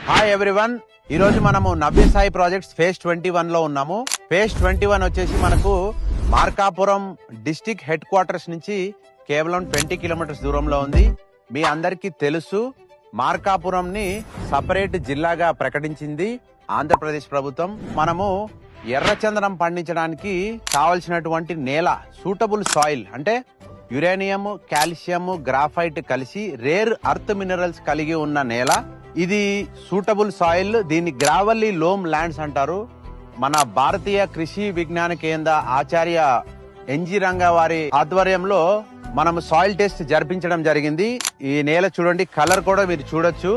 Hi everyone, ఈ రోజు మనము నవ్య సాయి ప్రాజెక్ట్స్ ఫేజ్ 21 లో ఉన్నాము. ఫేజ్ 21 వచ్చేసి మనకు మార్కాపురం డిస్టిక్ హెడ్ క్వార్టర్స్ నుంచి కేవలం 20 కిలోమీటర్స్ దూరంలో ఉంది. మీ అందరికీ తెలుసు, మార్కాపురం ని సపరేట్ జిల్లాగా ప్రకటించింది ఆంధ్రప్రదేశ్ ప్రభుత్వం. మనము ఎర్రచందనం పండించడానికి కావలసినటువంటి నేల, సూటబుల్ సాయిల్ అంటే యురేనియం, కాల్షియం, గ్రాఫైట్ కలిసి రేర్ అర్త్ మినరల్స్ కలిగి ఉన్న నేల. ఇది సూటబుల్ సాయిల్. దీన్ని గ్రావల్లీ లోమ్ ల్యాండ్స్ అంటారు. మన భారతీయ కృషి విజ్ఞాన కేంద్ర ఆచార్య ఎన్జి రంగా వారి ఆధ్వర్యంలో మనం సాయిల్ టెస్ట్ జరిపించడం జరిగింది. ఈ నేల చూడండి, కలర్ కూడా మీరు చూడొచ్చు.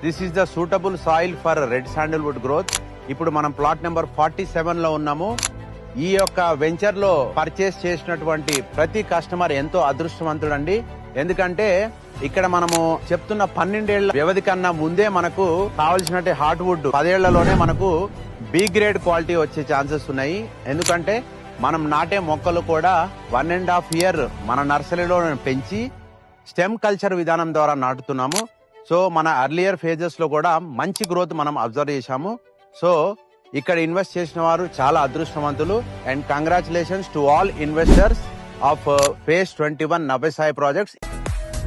This is the suitable soil for red sandalwood growth. ఇప్పుడు మనం ప్లాట్ నెంబర్ 47 లో ఉన్నాము. ఈ యొక్క వెంచర్ లో పర్చేస్ చేసినటువంటి ప్రతి కస్టమర్ ఎంతో అదృష్టవంతుడండి. ఎందుకంటే ఇక్కడ మనము చెప్తున్న 12 ఏళ్ల వ్యవధి కన్నా ముందే మనకు కావలసినట్టు హార్ట్ వుడ్ 10 ఏళ్లలోనే మనకు బి గ్రేడ్ క్వాలిటీ వచ్చే ఛాన్సెస్ ఉన్నాయి. ఎందుకంటే మనం నాటే మొక్కలు కూడా 1.5 ఇయర్ మన నర్సరీలో పెంచి స్టెమ్ కల్చర్ విధానం ద్వారా నాటుతున్నాము. సో మన అర్లియర్ ఫేజెస్ లో కూడా మంచి గ్రోత్ మనం అబ్జర్వ్ చేశాము. సో ఇక్కడ ఇన్వెస్ట్ చేసిన వారు చాలా అదృష్టవంతులు. And congratulations to all investors of phase 21 Navya Sai projects.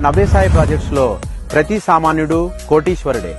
Navya Sai projects లో ప్రతి సామాన్యుడు కోటీశ్వరుడే.